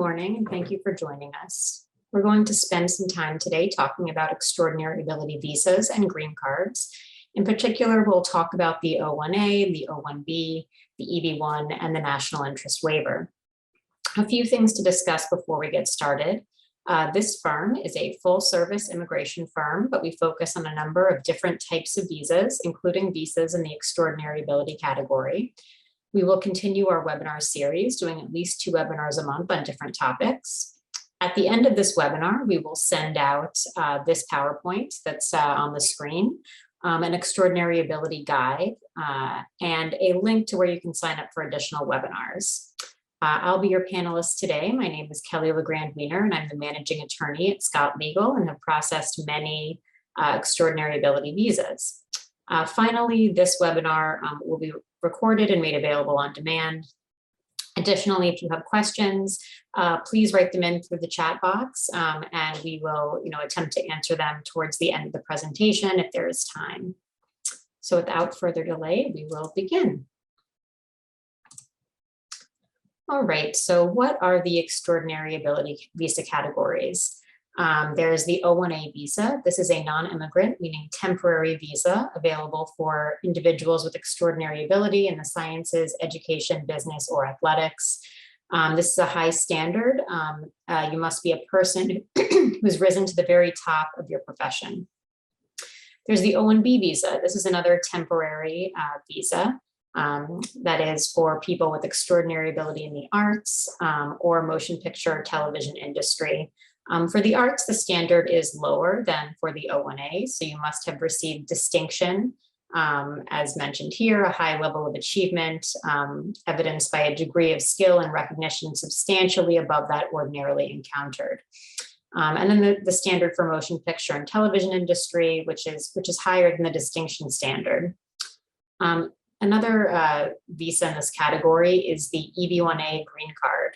morning, and thank you for joining us. We're going to spend some time today talking about extraordinary ability visas and green cards. In particular, we'll talk about the O1A, the O1B, the EB1, and the national interest waiver. A few things to discuss before we get started. This firm is a full-service immigration firm, but we focus on a number of different types of visas, including visas in the extraordinary ability category. We will continue our webinar series, doing at least 2 webinars a month on different topics. At the end of this webinar, we will send out this PowerPoint that's on the screen, an extraordinary ability guide, and a link to where you can sign up for additional webinars. I'll be your panelist today. My name is Kelly LeGrand-Wiener, and I'm the managing attorney at Scott Legal and have processed many extraordinary ability visas. Finally, this webinar will be recorded and made available on demand. Additionally, if you have questions, please write them in through the chat box, and we will attempt to answer them towards the end of the presentation if there is time. So without further delay, we will begin. All right, so what are the extraordinary ability visa categories? There's the O1A visa. This is a non-immigrant, meaning temporary visa, available for individuals with extraordinary ability in the sciences, education, business, or athletics. This is a high standard. You must be a person who's risen to the very top of your profession. There's the O1B visa. This is another temporary visa. That is for people with extraordinary ability in the arts or motion picture television industry. For the arts, the standard is lower than for the O1A, so you must have received distinction, as mentioned here, a high level of achievement, evidenced by a degree of skill and recognition substantially above that ordinarily encountered. And then the standard for motion picture and television industry, which is higher than the distinction standard. Another visa in this category is the EB1A green card.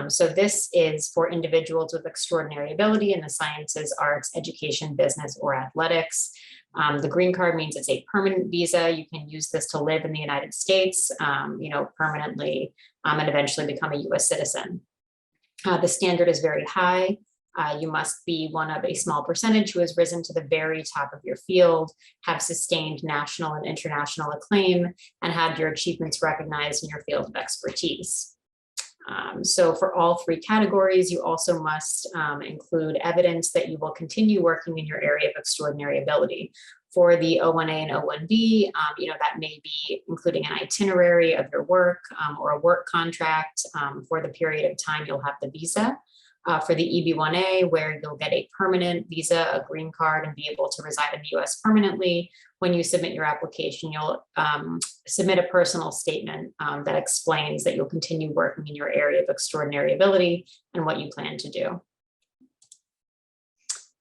So this is for individuals with extraordinary ability in the sciences, arts, education, business, or athletics. The green card means it's a permanent visa. You can use this to live in the United States, permanently, and eventually become a US citizen. The standard is very high. You must be one of a small percentage who has risen to the very top of your field, have sustained national and international acclaim, and had your achievements recognized in your field of expertise. So for all 3 categories, you also must include evidence that you will continue working in your area of extraordinary ability. For the O1A and O1B, that may be including an itinerary of your work or a work contract for the period of time you'll have the visa. For the EB1A, where you'll get a permanent visa, a green card, and be able to reside in the US permanently. When you submit your application, you'll submit a personal statement that explains that you'll continue working in your area of extraordinary ability and what you plan to do.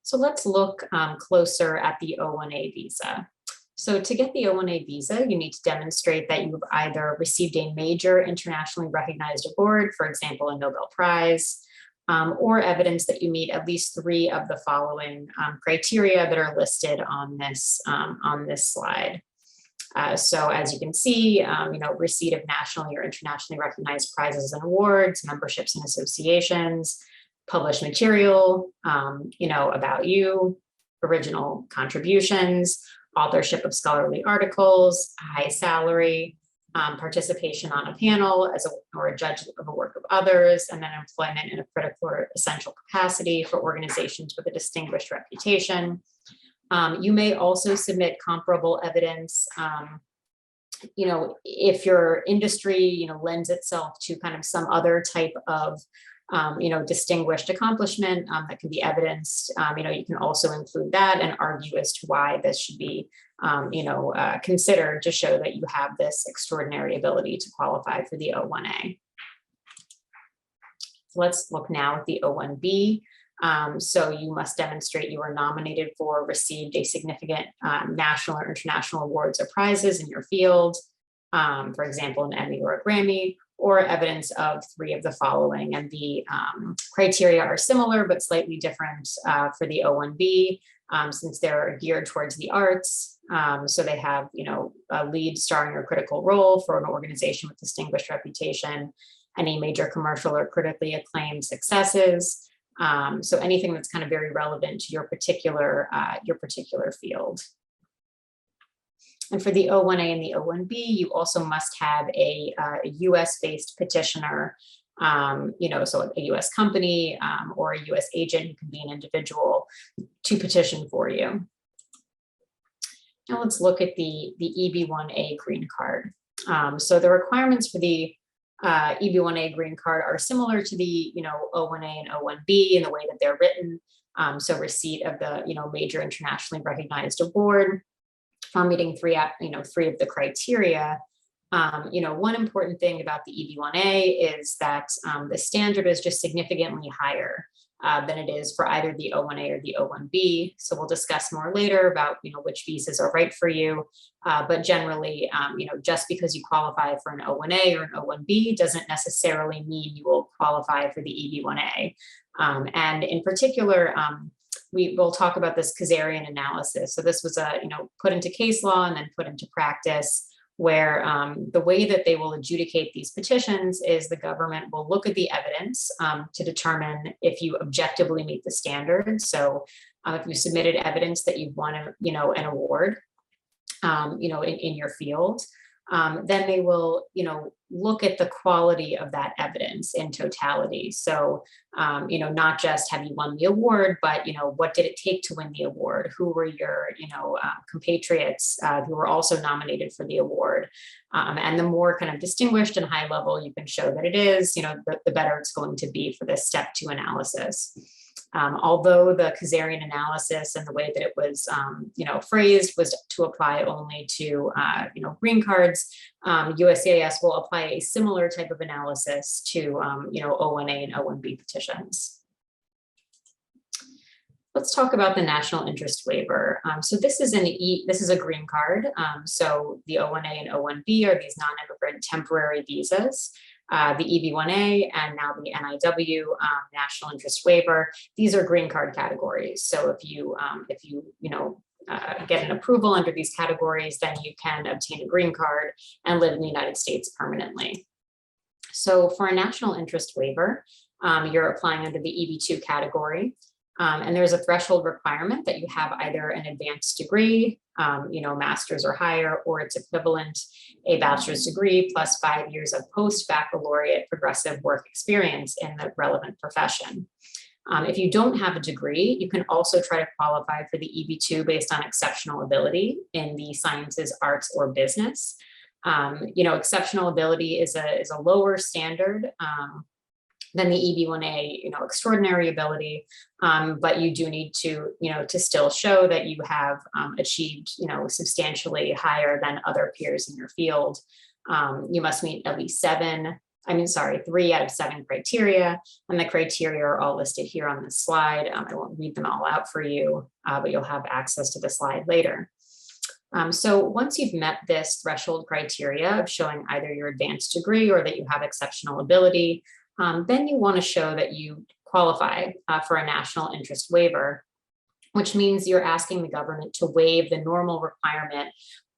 So let's look closer at the O1A visa. So to get the O1A visa, you need to demonstrate that you've either received a major internationally recognized award, for example, a Nobel Prize, or evidence that you meet at least 3 of the following criteria that are listed on this slide. So as you can see, receipt of nationally or internationally recognized prizes and awards, memberships and associations, published material, about you, original contributions, authorship of scholarly articles, high salary, participation on a panel or a judge of a work of others, and then employment in a critical or essential capacity for organizations with a distinguished reputation. You may also submit comparable evidence, if your industry, lends itself to kind of some other type of, distinguished accomplishment that can be evidenced. You can also include that and argue as to why this should be considered to show that you have this extraordinary ability to qualify for the O1A. So let's look now at the O1B. So you must demonstrate you were nominated for, received a significant national or international awards or prizes in your field, for example, an Emmy or a Grammy, or evidence of 3 of the following. And the criteria are similar but slightly different for the O1B, since they're geared towards the arts. So they have, a lead starring or critical role for an organization with distinguished reputation, any major commercial or critically acclaimed successes. So anything that's kind of very relevant to your particular field. And for the O1A and the O1B, you also must have a US-based petitioner, so a US company or a US agent, who can be an individual, to petition for you. Now let's look at the EB1A green card. So the requirements for the EB1A green card are similar to the O1A and O1B in the way that they're written. So receipt of the major internationally recognized award, meeting three of the criteria. One important thing about the EB1A is that the standard is just significantly higher than it is for either the O1A or the O1B. So we'll discuss more later about which visas are right for you. But generally, just because you qualify for an O1A or an O1B doesn't necessarily mean you will qualify for the EB1A. And in particular, we will talk about this Kazarian analysis. So this was put into case law and then put into practice, where the way that they will adjudicate these petitions is the government will look at the evidence to determine if you objectively meet the standard. So if you submitted evidence that you've won an award, in your field, then they will, look at the quality of that evidence in totality. So, not just have you won the award, but, what did it take to win the award? Who were your, compatriots who were also nominated for the award? And the more kind of distinguished and high level you can show that it is, the better it's going to be for this step 2 analysis. Although the Kazarian analysis and the way that it was, phrased was to apply only to, green cards, USCIS will apply a similar type of analysis to, O1A and O1B petitions. Let's talk about the national interest waiver. So this is a green card. So the O1A and O1B are these non-immigrant temporary visas. The EB1A and now the NIW, national interest waiver. These are green card categories. So if you get an approval under these categories, then you can obtain a green card and live in the United States permanently. So for a national interest waiver, you're applying under the EB2 category. And there's a threshold requirement that you have either an advanced degree, master's or higher, or its equivalent, a bachelor's degree plus 5 years of post-baccalaureate progressive work experience in the relevant profession. If you don't have a degree, you can also try to qualify for the EB2 based on exceptional ability in the sciences, arts, or business. Exceptional ability is a lower standard than the EB1A, extraordinary ability, but you do need to, to still show that you have achieved, substantially higher than other peers in your field. You must meet at least 3 out of 7 criteria, and the criteria are all listed here on this slide. I won't read them all out for you, but you'll have access to the slide later. So once you've met this threshold criteria of showing either your advanced degree or that you have exceptional ability, then you want to show that you qualify for a national interest waiver, which means you're asking the government to waive the normal requirement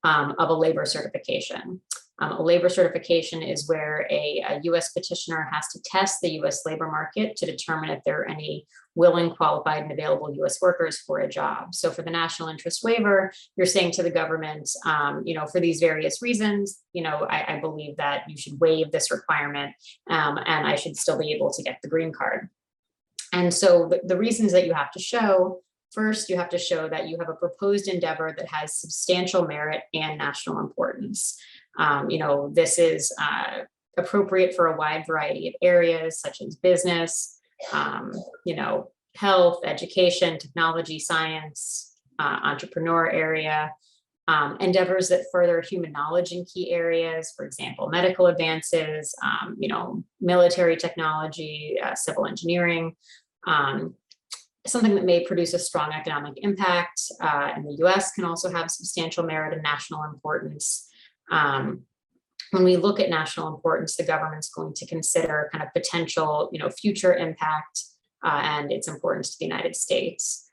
of a labor certification. A labor certification is where a U.S. petitioner has to test the U.S. labor market to determine if there are any willing, qualified, and available U.S. workers for a job. So for the national interest waiver, you're saying to the government, for these various reasons, I believe that you should waive this requirement and I should still be able to get the green card. And so the reasons that you have to show, first, you have to show that you have a proposed endeavor that has substantial merit and national importance. This is appropriate for a wide variety of areas such as business, health, education, technology, science, entrepreneur area, endeavors that further human knowledge in key areas, for example, medical advances, military technology, civil engineering, something that may produce a strong economic impact in the US can also have substantial merit and national importance. When we look at national importance, the government's going to consider kind of potential, future impact and its importance to the United States.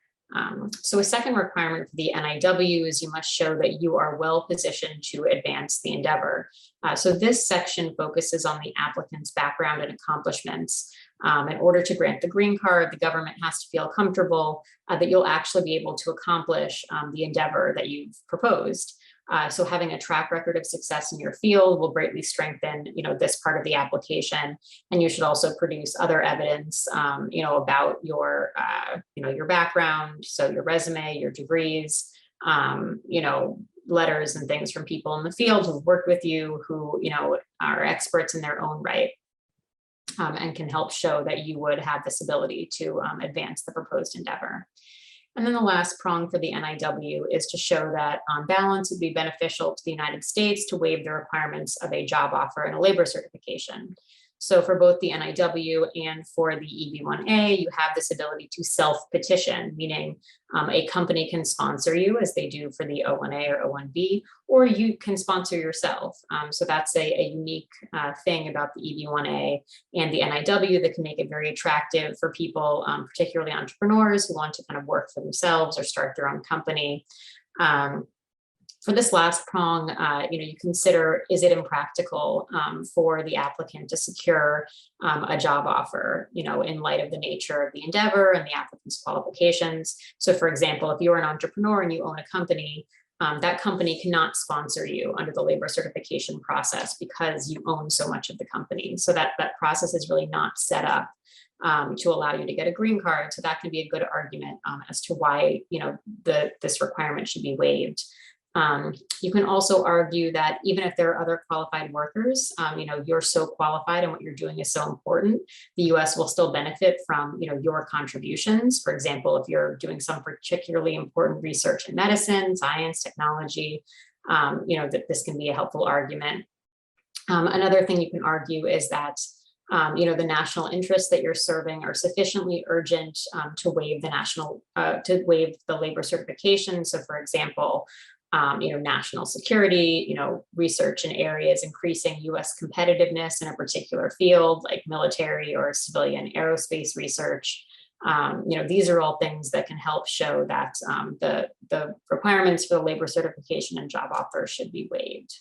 So a second requirement for the NIW is you must show that you are well positioned to advance the endeavor. So this section focuses on the applicant's background and accomplishments. In order to grant the green card, the government has to feel comfortable that you'll actually be able to accomplish the endeavor that you've proposed. So having a track record of success in your field will greatly strengthen, this part of the application. And you should also produce other evidence, about your, your background. So your resume, your degrees, letters and things from people in the field who've worked with you, who, are experts in their own right. And can help show that you would have this ability to advance the proposed endeavor. And then the last prong for the NIW is to show that on balance, it would be beneficial to the United States to waive the requirements of a job offer and a labor certification. So for both the NIW and for the EB-1A, you have this ability to self-petition, meaning a company can sponsor you as they do for the O-1A or O-1B, or you can sponsor yourself. So that's a unique thing about the EB-1A and the NIW that can make it very attractive for people, particularly entrepreneurs who want to kind of work for themselves or start their own company. For this last prong, you consider, is it impractical for the applicant to secure a job offer, in light of the nature of the endeavor and the applicant's qualifications. So for example, if you're an entrepreneur and you own a company, that company cannot sponsor you under the labor certification process because you own so much of the company. So that process is really not set up to allow you to get a green card. So that can be a good argument as to why, this requirement should be waived. You can also argue that even if there are other qualified workers, you're so qualified and what you're doing is so important, the US will still benefit from, your contributions. For example, if you're doing some particularly important research in medicine, science, technology, that this can be a helpful argument. Another thing you can argue is that the national interests that you're serving are sufficiently urgent to waive the labor certification. So for example, national security, research in areas increasing US competitiveness in a particular field like military or civilian aerospace research. These are all things that can help show that the requirements for the labor certification and job offer should be waived.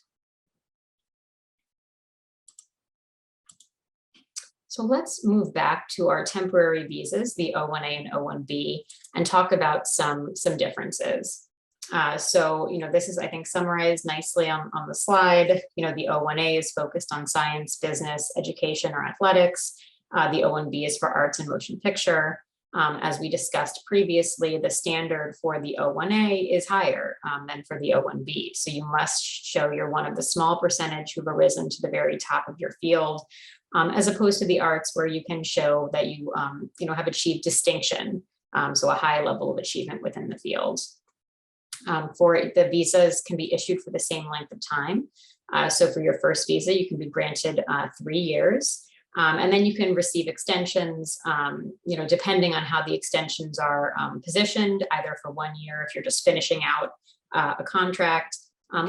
So let's move back to our temporary visas, the O-1A and O-1B, and talk about some differences. So this is, I think, summarized nicely on the slide. The O-1A is focused on science, business, education, or athletics. The O-1B is for arts and motion picture. As we discussed previously, the standard for the O-1A is higher than for the O-1B. So you must show you're one of the small percentage who've arisen to the very top of your field, as opposed to the arts where you can show that you, have achieved distinction. So a high level of achievement within the field. For the visas can be issued for the same length of time. So for your first visa, you can be granted 3 years. And then you can receive extensions, depending on how the extensions are positioned, either for 1 year if you're just finishing out a contract,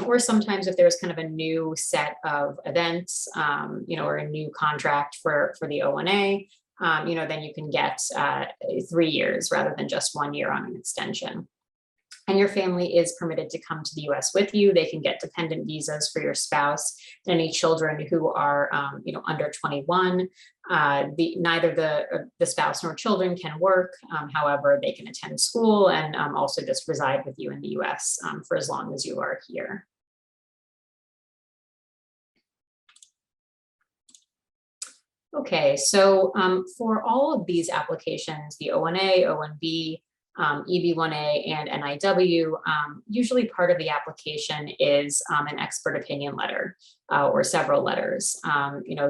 or sometimes if there's kind of a new set of events, or a new contract for the O-1A, then you can get 3 years rather than just 1 year on an extension. And your family is permitted to come to the US with you. They can get dependent visas for your spouse and any children who are, under 21. Neither the spouse nor children can work. However, they can attend school and also just reside with you in the US for as long as you are here. Okay, so for all of these applications, the O-1A, O-1B, EB-1A and NIW, usually part of the application is an expert opinion letter or several letters.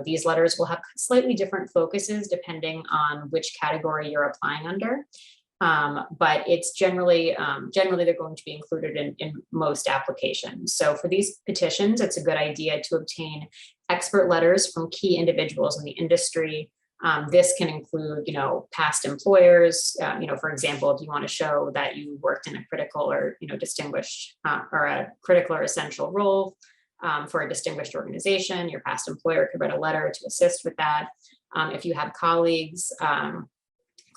These letters will have slightly different focuses depending on which category you're applying under. But it's generally they're going to be included in most applications. So for these petitions, it's a good idea to obtain expert letters from key individuals in the industry. This can include, past employers, for example, if you want to show that you worked in a critical or, distinguished or a critical or essential role for a distinguished organization, your past employer could write a letter to assist with that. If you have colleagues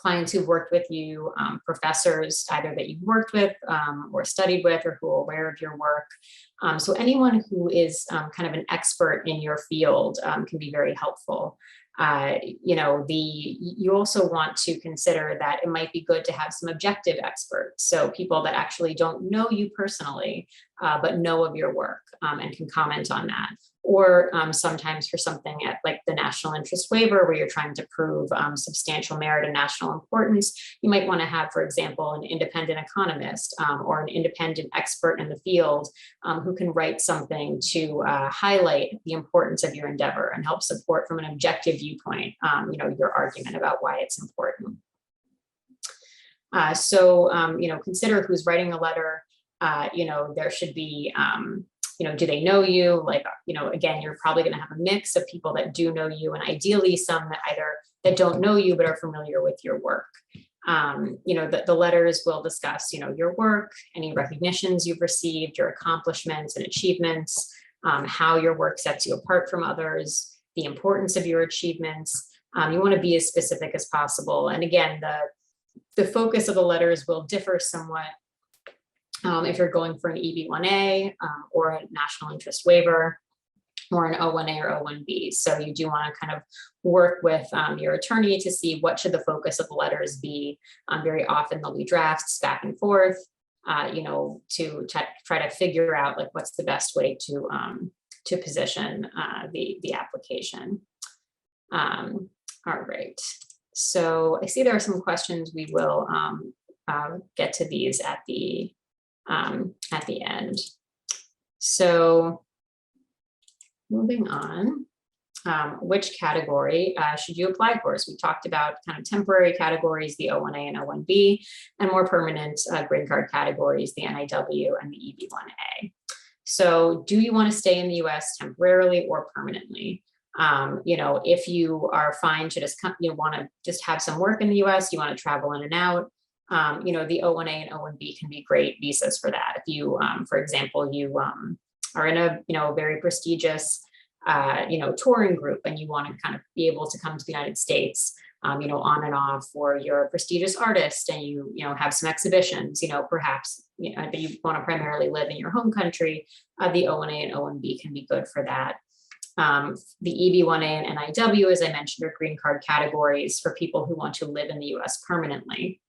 clients who've worked with you, professors either that you've worked with or studied with or who are aware of your work. So anyone who is kind of an expert in your field can be very helpful. You also want to consider that it might be good to have some objective experts. So people that actually don't know you personally, but know of your work and can comment on that. Or sometimes for something at like the national interest waiver, where you're trying to prove substantial merit and national importance, you might want to have, for example, an independent economist or an independent expert in the field who can write something to highlight the importance of your endeavor and help support from an objective viewpoint, your argument about why it's important. Consider who's writing a letter. There should be do they know you? Again, you're probably going to have a mix of people that do know you, and ideally some that don't know you but are familiar with your work. The letters will discuss, your work, any recognitions you've received, your accomplishments and achievements, how your work sets you apart from others, the importance of your achievements. You want to be as specific as possible. And again, the focus of the letters will differ somewhat if you're going for an EB1A or a national interest waiver or an O1A or O1B. So you do want to kind of work with your attorney to see what should the focus of the letters be. Very often there'll be drafts back and forth, to try to figure out like what's the best way to position the application. All right. So I see there are some questions. We will get to these at the end. So moving on, which category should you apply for? So we talked about kind of temporary categories, the O1A and O1B, and more permanent green card categories, the NIW and the EB1A. So do you want to stay in the US temporarily or permanently? If you are fine to just want to just have some work in the US, you want to travel in and out, the O1A and O1B can be great visas for that. If you, for example, you are in a very prestigious, touring group and you want to kind of be able to come to the United States, on and off, or you're a prestigious artist and you have some exhibitions, perhaps, but you want to primarily live in your home country, the O1A and O1B can be good for that. The EB1A and NIW, as I mentioned, are green card categories for people who want to live in the US permanently.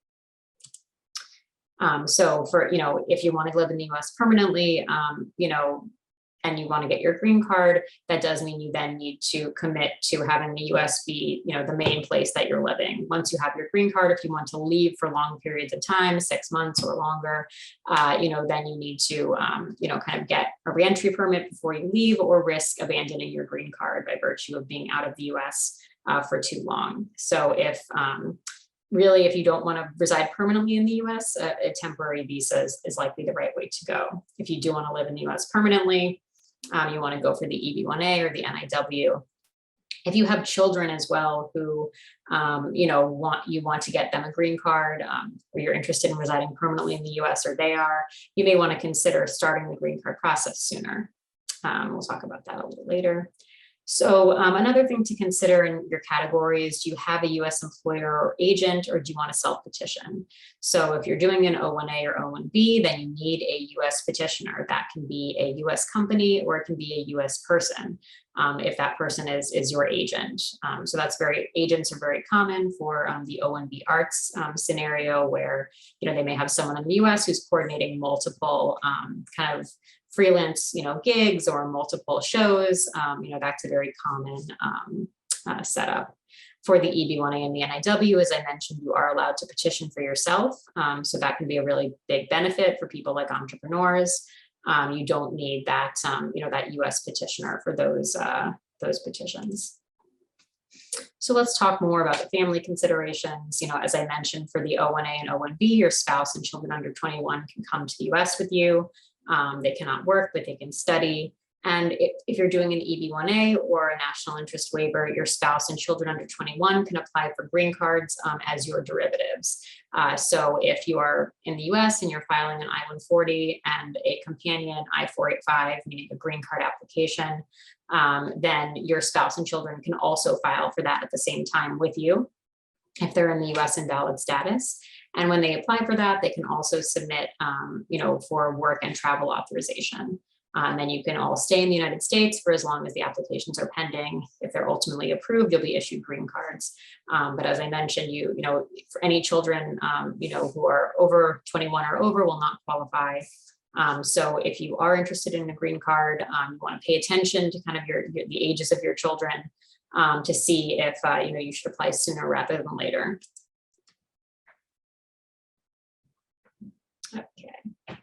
So for, if you want to live in the US permanently, and you want to get your green card, that does mean you then need to commit to having the US be, the main place that you're living. Once you have your green card, if you want to leave for long periods of time, 6 months or longer, then you need to, kind of get a reentry permit before you leave or risk abandoning your green card by virtue of being out of the US for too long. So if you don't want to reside permanently in the US, a temporary visa is likely the right way to go. If you do want to live in the US permanently, you want to go for the EB1A or the NIW. If you have children as well who, want to get them a green card, or you're interested in residing permanently in the US, or they are, you may want to consider starting the green card process sooner. We'll talk about that a little later. So another thing to consider in your category is, do you have a US employer or agent, or do you want to self-petition? So if you're doing an O1A or O1B, then you need a US petitioner. That can be a US company or it can be a US person, if that person is your agent. So agents are very common for the O1B arts scenario, where they may have someone in the US who's coordinating multiple kind of freelance, gigs or multiple shows. That's a very common setup. For the EB1A and the NIW, as I mentioned, you are allowed to petition for yourself. So that can be a really big benefit for people like entrepreneurs. You don't need that, that US petitioner for those petitions. So let's talk more about the family considerations. As I mentioned, for the O1A and O1B, your spouse and children under 21 can come to the US with you. They cannot work, but they can study. And if you're doing an EB1A or a national interest waiver, your spouse and children under 21 can apply for green cards as your derivatives. So if you are in the US and you're filing an I-140 and a companion I-485, meaning a green card application, then your spouse and children can also file for that at the same time with you. if they're in the US invalid status. And when they apply for that, they can also submit, for work and travel authorization. Then you can all stay in the United States for as long as the applications are pending. If they're ultimately approved, you'll be issued green cards. But as I mentioned, for any children, who are over 21 or over will not qualify. So if you are interested in a green card, you want to pay attention to kind of the ages of your children to see if, you should apply sooner rather than later. Okay.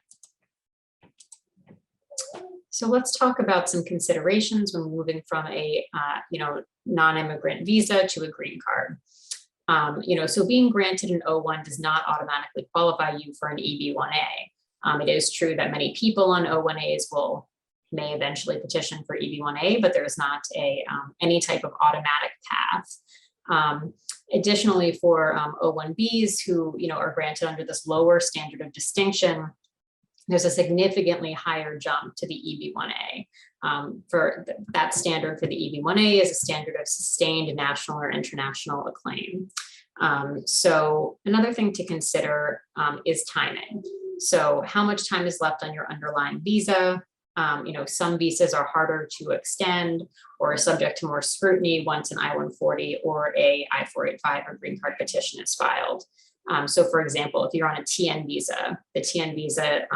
So let's talk about some considerations when moving from a, non-immigrant visa to a green card. So being granted an O1 does not automatically qualify you for an EB-1A. It is true that many people on O1As may eventually petition for EB-1A, but there's not any type of automatic path. Additionally, for O1Bs who are granted under this lower standard of distinction, there's a significantly higher jump to the EB-1A. For that standard for the EB-1A is a standard of sustained national or international acclaim. So another thing to consider is timing. So how much time is left on your underlying visa? Some visas are harder to extend or are subject to more scrutiny once an I-140 or a I-485 or green card petition is filed. So for example, if you're on a TN visa, the TN visa,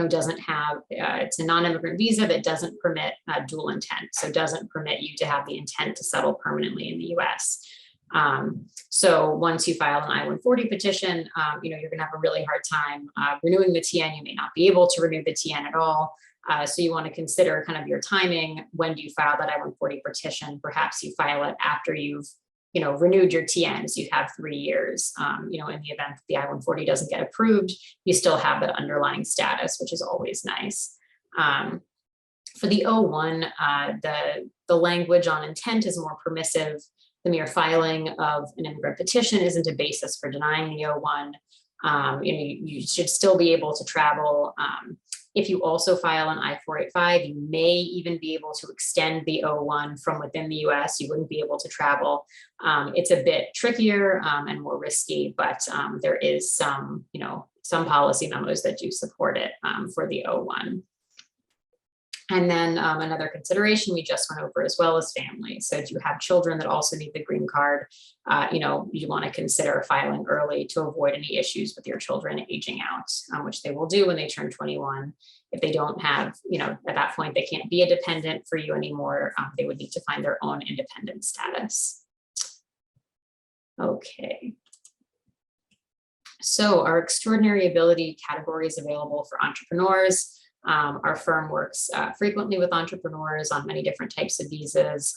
doesn't have, it's a non-immigrant visa that doesn't permit dual intent. So doesn't permit you to have the intent to settle permanently in the US. So once you file an I-140 petition, you're gonna have a really hard time renewing the TN. You may not be able to renew the TN at all. So you wanna consider kind of your timing. When do you file that I-140 petition? Perhaps you file it after you've renewed your TNs. You have 3 years. In the event that the I-140 doesn't get approved, you still have that underlying status, which is always nice. For the O1, the language on intent is more permissive. The mere filing of an immigrant petition isn't a basis for denying the O1. You should still be able to travel. If you also file an I-485, you may even be able to extend the O1 from within the US. You wouldn't be able to travel. It's a bit trickier and more risky, but there is some policy memos that do support it for the O1. And then another consideration we just went over as well as family. So if you have children that also need the green card, you want to consider filing early to avoid any issues with your children aging out, which they will do when they turn 21. If they don't have, at that point, they can't be a dependent for you anymore. They would need to find their own independent status. Okay. So our extraordinary ability category is available for entrepreneurs. Our firm works frequently with entrepreneurs on many different types of visas,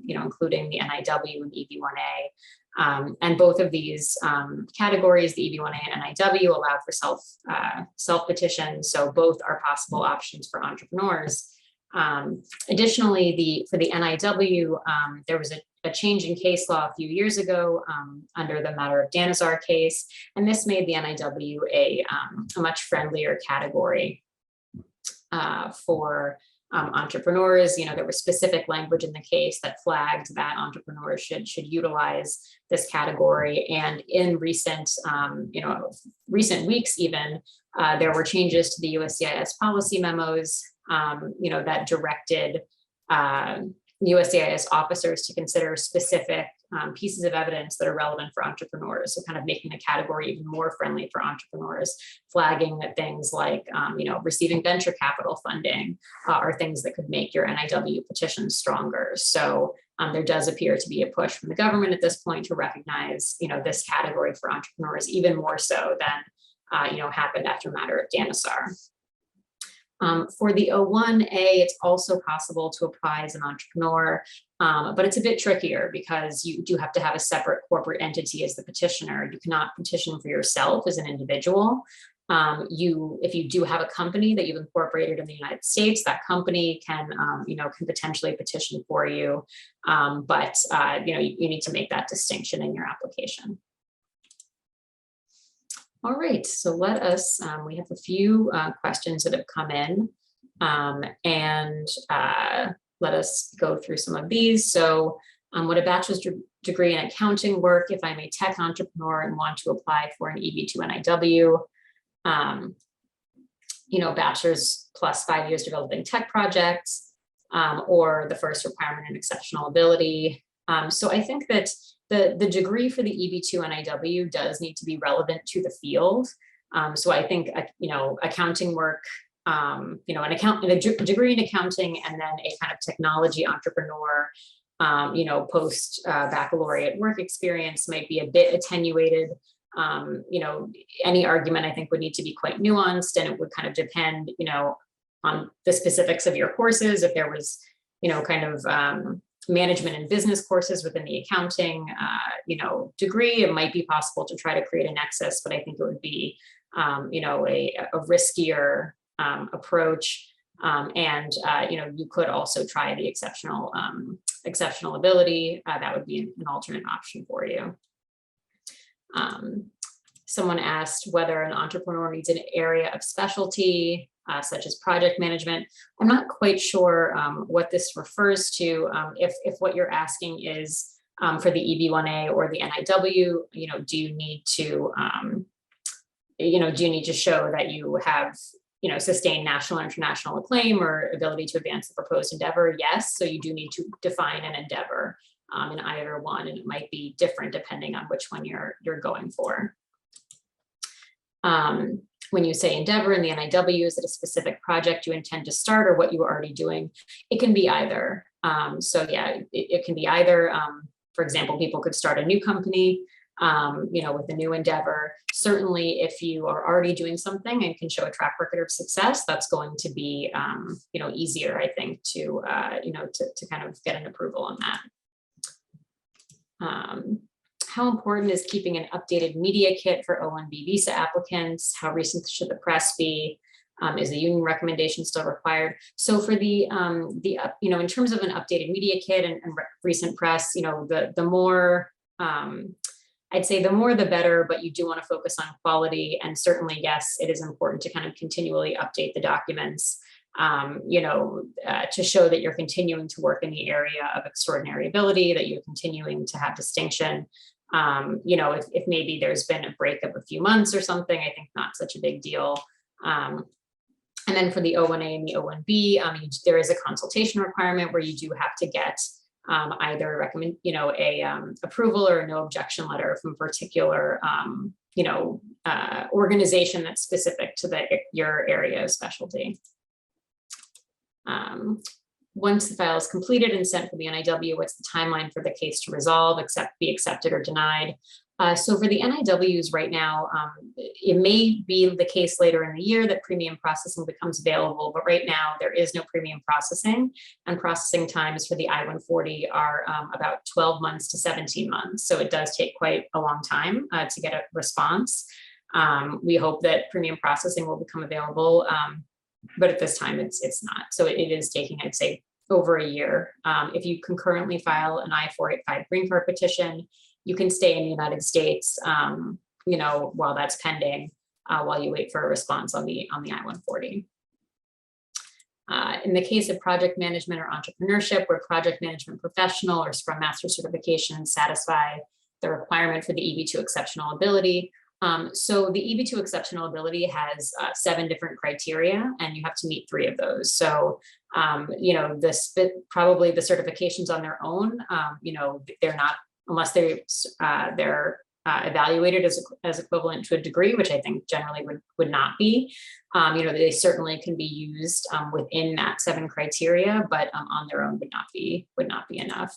including the NIW and EB-1A. And both of these categories, the EB-1A and NIW, allow for self-petition. So both are possible options for entrepreneurs. Additionally, for the NIW, there was a change in case law a few years ago under the matter of Danazar case, and this made the NIW a much friendlier category for entrepreneurs. There was specific language in the case that flagged that entrepreneurs should utilize this category. And in recent weeks, even there were changes to the USCIS policy memos, that directed USCIS officers to consider specific pieces of evidence that are relevant for entrepreneurs. So kind of making the category even more friendly for entrepreneurs, flagging that things like, receiving venture capital funding are things that could make your NIW petition stronger. So there does appear to be a push from the government at this point to recognize, this category for entrepreneurs even more so than, happened after the matter of Danazar. For the O1A, it's also possible to apply as an entrepreneur, but it's a bit trickier because you do have to have a separate corporate entity as the petitioner. You cannot petition for yourself as an individual. If you do have a company that you've incorporated in the United States, that company can potentially petition for you, but you need to make that distinction in your application. All right, so let us, we have a few questions that have come in, and let us go through some of these. So Would a bachelor's degree in accounting work if I'm a tech entrepreneur and want to apply for an EB2 NIW? Bachelor's plus 5 years developing tech projects, or the first requirement in exceptional ability. So I think that the degree for the EB2 NIW does need to be relevant to the field. So I think, accounting work, a degree in accounting and then a kind of technology entrepreneur, post baccalaureate work experience might be a bit attenuated. Any argument I think would need to be quite nuanced, and it would kind of depend, on the specifics of your courses. If there was, management and business courses within the accounting, degree, it might be possible to try to create a nexus, but I think it would be, a riskier approach. You could also try the exceptional ability. That would be an alternate option for you. Someone asked whether an entrepreneur needs an area of specialty, such as project management. I'm not quite sure what this refers to. If what you're asking is for the EB1A or the NIW, do you need to show that you have sustained national or international acclaim or ability to advance the proposed endeavor? Yes. So you do need to define an endeavor in either one, and it might be different depending on which one you're going for. When you say endeavor in the NIW, is it a specific project you intend to start or what you are already doing? It can be either. It can be either. For example, people could start a new company, with a new endeavor. Certainly, if you are already doing something and can show a track record of success, that's going to be, easier, I think, to kind of get an approval on that. How important is keeping an updated media kit for O1B visa applicants? How recent should the press be? Is the union recommendation still required? So for the in terms of an updated media kit and recent press, the more, I'd say the more the better, but you do want to focus on quality. And certainly, yes, it is important to kind of continually update the documents, to show that you're continuing to work in the area of extraordinary ability, that you're continuing to have distinction. If maybe there's been a break of a few months or something, I think not such a big deal. And then for the O1A and the O1B, there is a consultation requirement where you do have to get either approval or a no objection letter from a particular, organization that's specific to your area of specialty. Once the file is completed and sent for the NIW, what's the timeline for the case to resolve, be accepted or denied? So for the NIWs right now, it may be the case later in the year that premium processing becomes available, but right now there is no premium processing, and processing times for the I-140 are about 12 months to 17 months. So it does take quite a long time to get a response. We hope that premium processing will become available, but at this time it's not. So it is taking, I'd say, over a year. If you concurrently file an I-485 green card petition, you can stay in the United States, while that's pending, while you wait for a response on the I-140. In the case of project management or entrepreneurship, where project management professional or Scrum Master certifications satisfy the requirement for the EB2 exceptional ability. So the EB2 exceptional ability has 7 different criteria, and you have to meet 3 of those. So, probably the certifications on their own, they're not, unless they're evaluated as equivalent to a degree, which I think generally would not be. They certainly can be used within that 7 criteria, but on their own would not be enough.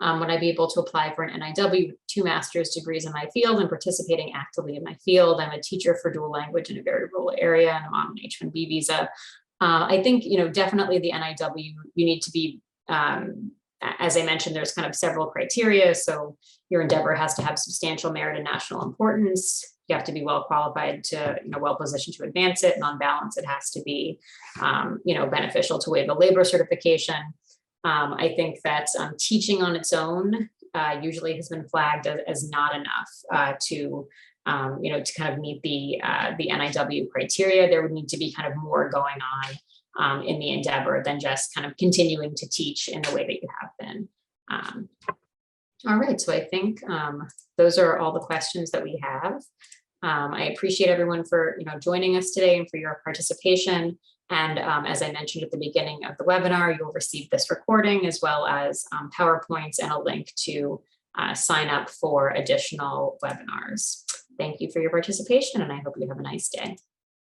Would I be able to apply for an NIW with 2 master's degrees in my field and participating actively in my field? I'm a teacher for dual language in a very rural area, and I'm on an H-1B visa. I think, definitely the NIW, you need to be, as I mentioned, there's kind of several criteria. So your endeavor has to have substantial merit and national importance. You have to be well qualified to, well positioned to advance it. And on balance, it has to be, beneficial to waive a labor certification. I think that teaching on its own usually has been flagged as not enough to kind of meet the NIW criteria. There would need to be kind of more going on in the endeavor than just kind of continuing to teach in the way that you have happen. All right, so I think those are all the questions that we have. I appreciate everyone for joining us today and for your participation. And as I mentioned at the beginning of the webinar, you'll receive this recording as well as PowerPoints and a link to sign up for additional webinars. Thank you for your participation, and I hope you have a nice day.